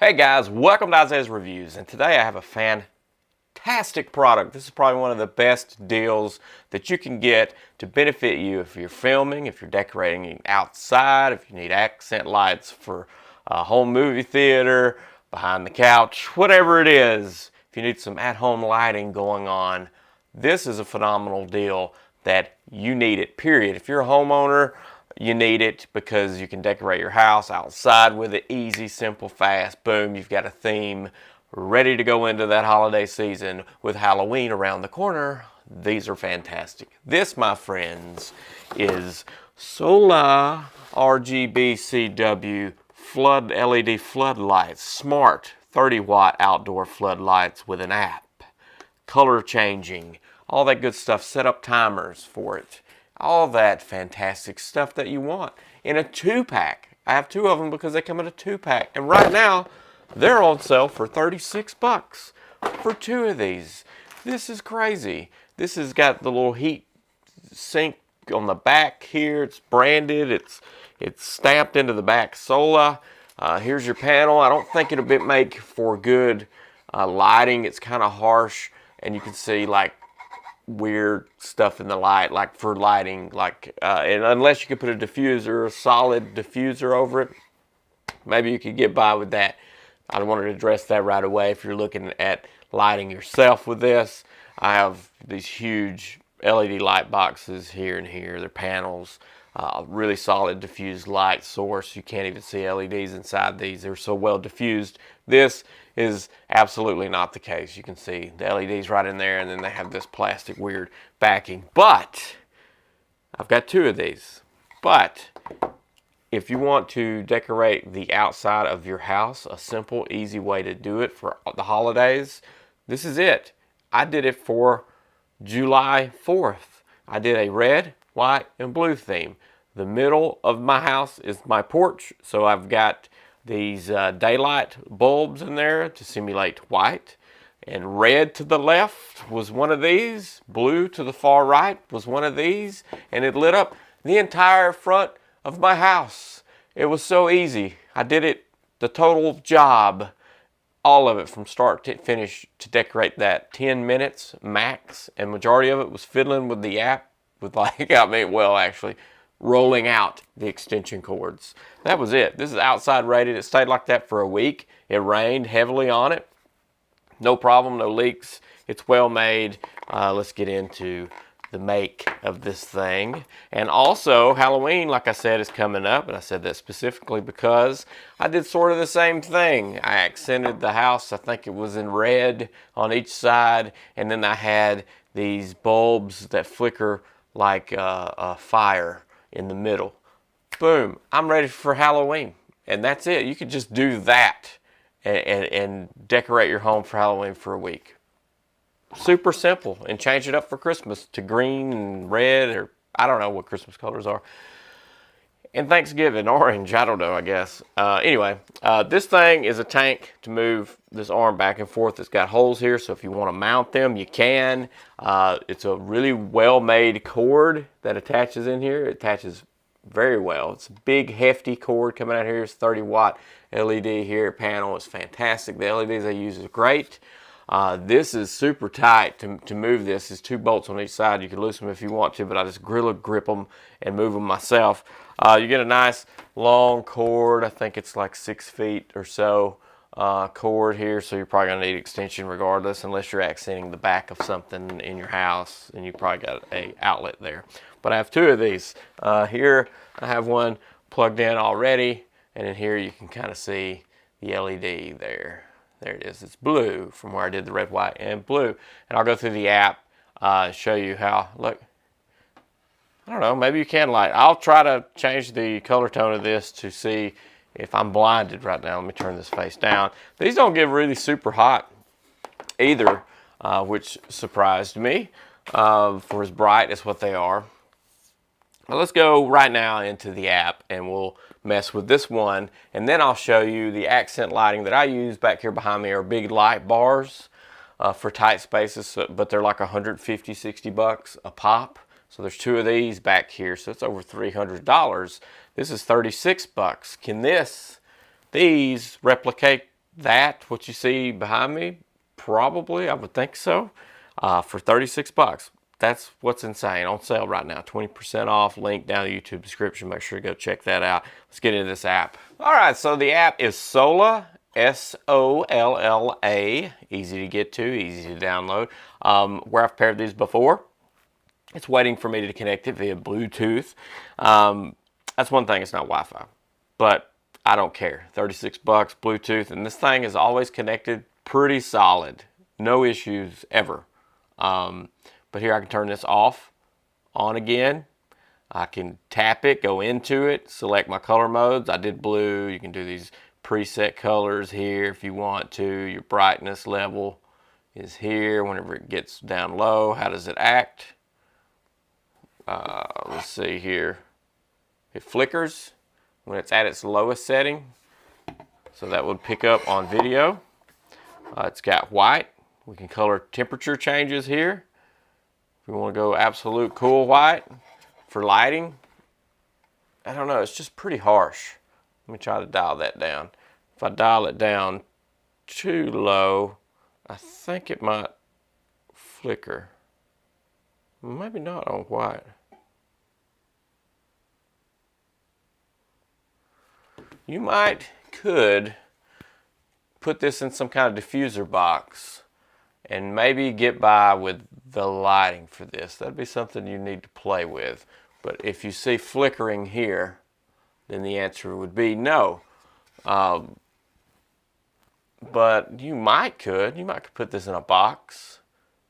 Hey guys, welcome to Isaiah's Reviews, and today I have a fantastic product. This is probably one of the best deals that you can get to benefit you if you're filming, if you're decorating outside, if you need accent lights for a home movie theater, behind the couch, whatever it is. If you need some at-home lighting going on, this is a phenomenal deal that you need it, period. If you're a homeowner, you need it because you can decorate your house outside with it. Easy, simple, fast. Boom, you've got a theme ready to go into that holiday season with Halloween around the corner. These are fantastic. This, my friends, is SOLLA RGBCW flood LED floodlights. Smart 30-watt outdoor floodlights with an app. Color changing. All that good stuff. Set up timers for it. All that fantastic stuff that you want in a 2-pack. I have 2 of them because they come in a 2-pack. And right now, they're on sale for 36 bucks for 2 of these. This is crazy. This has got the little heat sink on the back here. It's branded. It's stamped into the back. SOLLA. Here's your panel. I don't think it'll make for good lighting. It's kind of harsh, and you can see like weird stuff in the light, like for lighting, and unless you could put a diffuser, a solid diffuser over it, maybe you could get by with that. I wanted to address that right away. If you're looking at lighting yourself with this, I have these huge LED light boxes here and here. They're panels, really solid diffused light source. You can't even see LEDs inside these. They're so well diffused. This is absolutely not the case. You can see the LEDs right in there, and then they have this plastic weird backing. But I've got 2 of these. But if you want to decorate the outside of your house, a simple, easy way to do it for the holidays, this is it. I did it for July 4th. I did a red, white, and blue theme. The middle of my house is my porch, so I've got these daylight bulbs in there to simulate white. And red to the left was one of these. Blue to the far right was one of these. And it lit up the entire front of my house. It was so easy. I did it, the total job, all of it from start to finish, to decorate that 10 minutes max. And majority of it was fiddling with the app, with actually rolling out the extension cords. That was it. This is outside rated. It stayed like that for a week. It rained heavily on it. No problem, no leaks. It's well made. Let's get into the make of this thing. And also, Halloween, like I said, is coming up. And I said that specifically because I did sort of the same thing. I accented the house. I think it was in red on each side. And then I had these bulbs that flicker like a fire in the middle. Boom, I'm ready for Halloween. And that's it. You could just do that and decorate your home for Halloween for a week. Super simple. And change it up for Christmas to green and red, or I don't know what Christmas colors are. And Thanksgiving, orange, I don't know, I guess. Anyway, this thing is a tank to move this arm back and forth. It's got holes here, so if you want to mount them, you can. It's a really well-made cord that attaches in here. It attaches very well. It's a big, hefty cord coming out here. It's 30-watt LED here. Panel is fantastic. The LEDs they use is great. This is super tight to move this. It's 2 bolts on each side. You can loosen them if you want to, but I just Gorilla Grip them and move them myself. You get a nice long cord. I think it's like 6 feet or so cord here, so you're probably going to need extension regardless, unless you're accenting the back of something in your house, and you probably got a outlet there. But I have 2 of these. Here I have one plugged in already, and in here you can kind of see the LED there. There it is. It's blue from where I did the red, white, and blue. And I'll go through the app, show you how. Look, I don't know, maybe you can light. I'll try to change the color tone of this to see if I'm blinded right now. Let me turn this face down. These don't get really super hot either, which surprised me for as bright as what they are. Now let's go right now into the app, and we'll mess with this one, and then I'll show you the accent lighting that I use. Back here behind me are big light bars for tight spaces, but they're like 150, 60 bucks a pop. So there's 2 of these back here, so it's over $300. This is 36 bucks. Can these replicate that, what you see behind me, probably, I would think so, for 36 bucks. That's what's insane. On sale right now, 20% off. Link down in the YouTube description. Make sure to go check that out. Let's get into this app. All right, so the app is SOLLA, S-O-L-L-A. Easy to get to, easy to download. Where I've paired these before, it's waiting for me to connect it via Bluetooth. That's one thing, it's not Wi-Fi, but I don't care. 36 bucks, Bluetooth, and this thing is always connected pretty solid. No issues ever. But here I can turn this off, on again. I can tap it, go into it, select my color modes. I did blue. You can do these preset colors here if you want to. Your brightness level is here whenever it gets down low. How does it act? Let's see here. It flickers when it's at its lowest setting. So that would pick up on video. It's got white. We can color temperature changes here. If we want to go absolute cool white for lighting, I don't know, it's just pretty harsh. Let me try to dial that down. If I dial it down too low, I think it might flicker. Maybe not on white. You could put this in some kind of diffuser box and maybe get by with the lighting for this. That'd be something you need to play with. But if you see flickering here, then the answer would be no. But you could put this in a box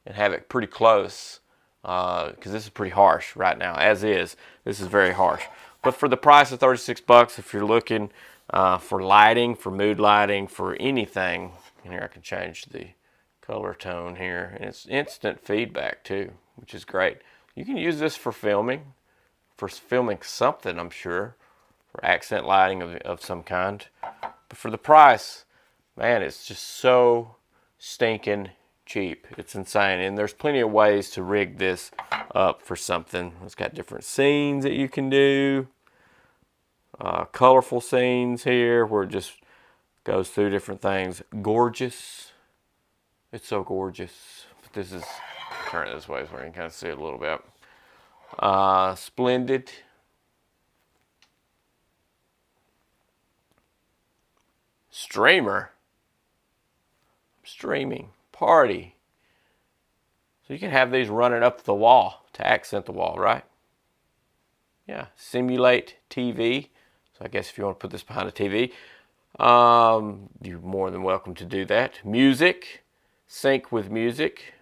and have it pretty close, because this is pretty harsh right now, as is. This is very harsh. But for the price of 36 bucks, if you're looking for lighting, for mood lighting, for anything, and here I can change the color tone here, and it's instant feedback too, which is great. You can use this for filming something, I'm sure, for accent lighting of some kind. But for the price, man, it's just so stinking cheap. It's insane, and there's plenty of ways to rig this up for something. It's got different scenes that you can do, colorful scenes here where it just goes through different things. Gorgeous. It's so gorgeous. But this is, turn it this way so we can kind of see it a little bit. Splendid. Streamer. Streaming. Party. So you can have these running up the wall to accent the wall, right? Yeah. Simulate TV. So I guess if you want to put this behind a TV, you're more than welcome to do that. Music. Sync with music.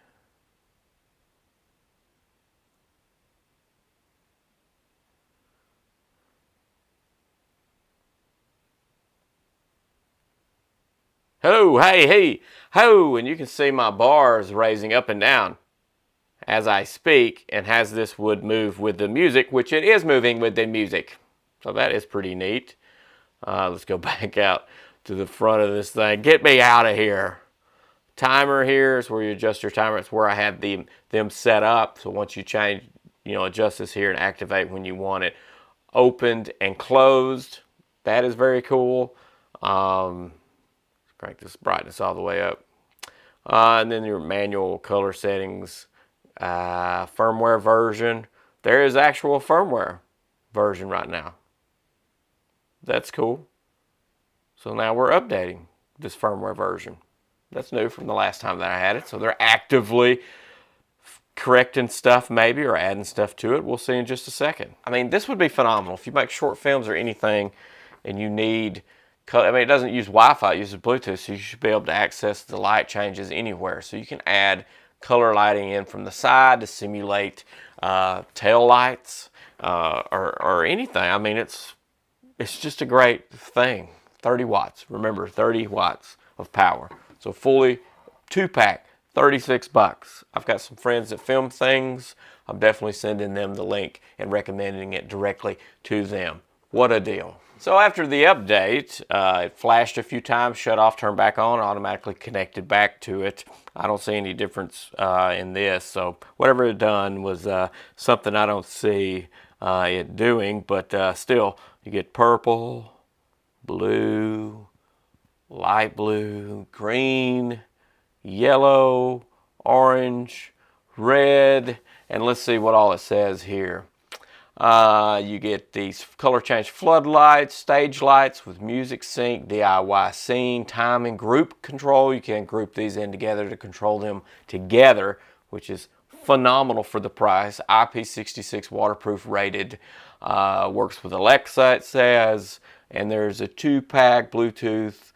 Ho, hey, hey, ho, and you can see my bars raising up and down as I speak, and as this would move with the music, which it is moving with the music. So that is pretty neat. Let's go back out to the front of this thing. Get me out of here. Timer here is where you adjust your timer. It's where I had them set up. So once you change, adjust this here and activate when you want it opened and closed. That is very cool. Crank this brightness all the way up. And then your manual color settings, firmware version. There is actual firmware version right now. That's cool. So now we're updating this firmware version. That's new from the last time that I had it. So they're actively correcting stuff maybe, or adding stuff to it. We'll see in just a second. I mean, this would be phenomenal. If you make short films or anything and you need, it doesn't use Wi-Fi, it uses Bluetooth, so you should be able to access the light changes anywhere. So you can add color lighting in from the side to simulate tail lights or anything. I mean, it's just a great thing. 30 watts. Remember, 30 watts of power. So fully 2-pack, 36 bucks. I've got some friends that film things. I'm definitely sending them the link and recommending it directly to them. What a deal. So after the update, it flashed a few times, shut off, turned back on, automatically connected back to it. I don't see any difference in this. So whatever it done was something I don't see it doing, but still, you get purple, blue, light blue, green, yellow, orange, red, and let's see what all it says here. You get these color change floodlights, stage lights with music sync, DIY scene, timing, group control. You can group these in together to control them together, which is phenomenal for the price. IP66 waterproof rated, works with Alexa, it says, and there's a 2-pack Bluetooth.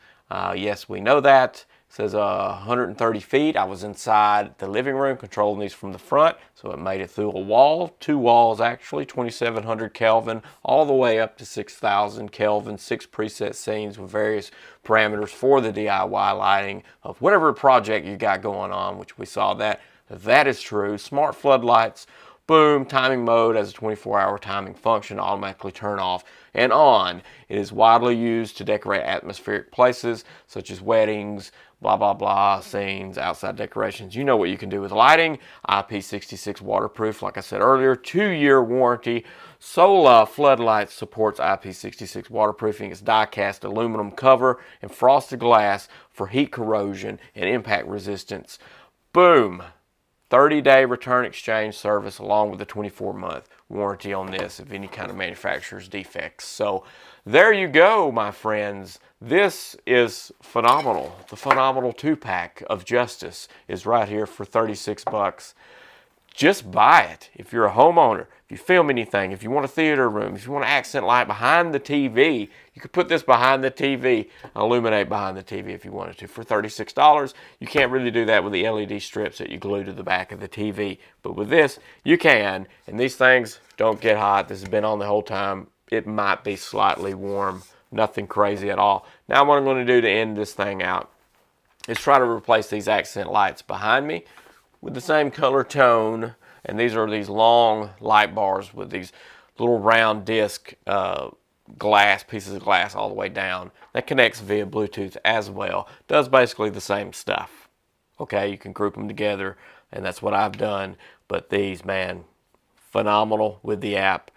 Yes, we know that. It says 130 feet. I was inside the living room controlling these from the front, so it made it through a wall, 2 walls actually, 2700 Kelvin, all the way up to 6000 Kelvin, 6 preset scenes with various parameters for the DIY lighting of whatever project you got going on, which we saw that. That is true. Smart floodlights, boom, timing mode has a 24-hour timing function, automatically turn off and on. It is widely used to decorate atmospheric places such as weddings, blah, blah, blah, scenes, outside decorations. You know what you can do with lighting. IP66 waterproof, like I said earlier, 2-year warranty. SOLLA floodlights supports IP66 waterproofing. It's die-cast aluminum cover and frosted glass for heat corrosion and impact resistance. Boom. 30-day return exchange service along with a 24-month warranty on this if any kind of manufacturer's defects. So there you go, my friends. This is phenomenal. The phenomenal 2-pack of justice is right here for 36 bucks. Just buy it. If you're a homeowner, if you film anything, if you want a theater room, if you want an accent light behind the TV, you could put this behind the TV, illuminate behind the TV if you wanted to for $36. You can't really do that with the LED strips that you glue to the back of the TV. But with this, you can. And these things don't get hot. This has been on the whole time. It might be slightly warm. Nothing crazy at all. Now what I'm going to do to end this thing out is try to replace these accent lights behind me with the same color tone, and these are these long light bars with these little round disc glass, pieces of glass all the way down. That connects via Bluetooth as well. Does basically the same stuff. Okay, you can group them together, and that's what I've done. But these, man, phenomenal with the app.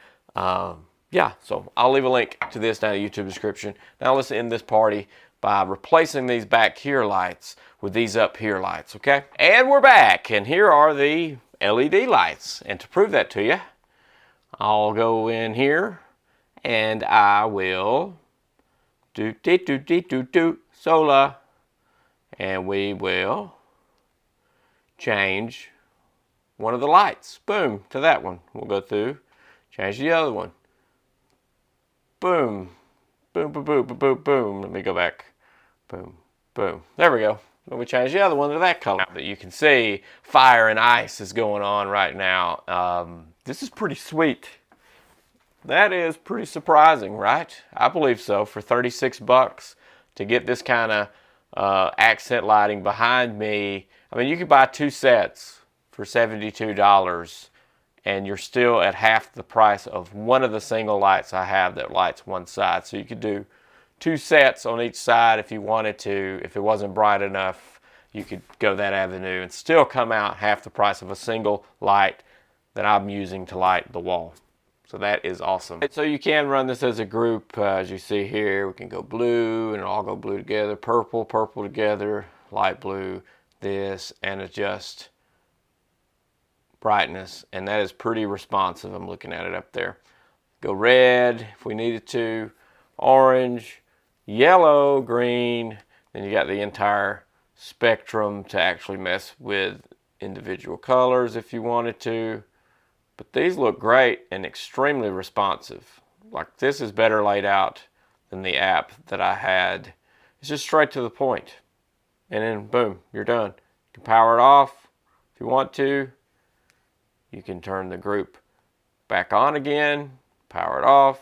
Yeah, so I'll leave a link to this down in the YouTube description. Now let's end this party by replacing these back here lights with these up here lights, okay? And we're back, and here are the LED lights. And to prove that to you, I'll go in here and I will do SOLLA, and we will change one of the lights. Boom, to that one. We'll go through, change the other one. Boom, boom, boom, boom, boom, boom, boom. Let me go back. Boom, boom. There we go. Then we change the other one to that color. That you can see fire and ice is going on right now. This is pretty sweet. That is pretty surprising, right? I believe so. For 36 bucks to get this kind of accent lighting behind me. I mean, you could buy 2 sets for $72. And you're still at half the price of one of the single lights I have that lights one side. So you could do 2 sets on each side if you wanted to. If it wasn't bright enough, you could go that avenue and still come out half the price of a single light that I'm using to light the wall. So that is awesome. So you can run this as a group. As you see here, we can go blue and all go blue together, purple, purple together, light blue, this, and adjust brightness, and that is pretty responsive. I'm looking at it up there. Go red if we needed to, orange, yellow, green, then you got the entire spectrum to actually mess with individual colors if you wanted to. But these look great and extremely responsive. Like, this is better laid out than the app that I had. It's just straight to the point. And then boom, you're done. You can power it off if you want to. You can turn the group back on again, power it off,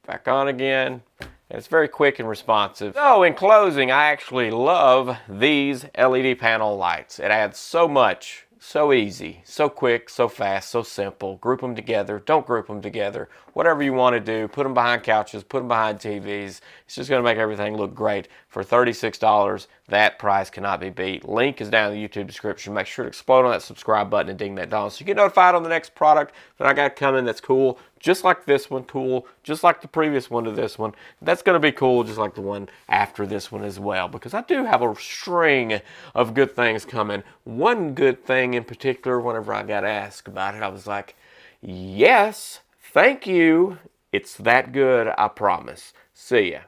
back on again. And it's very quick and responsive. So in closing, I actually love these LED panel lights. It adds so much, so easy, so quick, so fast, so simple. Group them together, don't group them together. Whatever you want to do, put them behind couches, put them behind TVs. It's just going to make everything look great. For $36, that price cannot be beat. Link is down in the YouTube description. Make sure to explode on that subscribe button and ding that bell so you get notified on the next product that I got coming that's cool. just like this one, cool, just like the previous one to this one. That's going to be cool, just like the one after this one as well, because I do have a string of good things coming. One good thing in particular, whenever I got asked about it, I was like, yes, thank you. It's that good, I promise. See ya.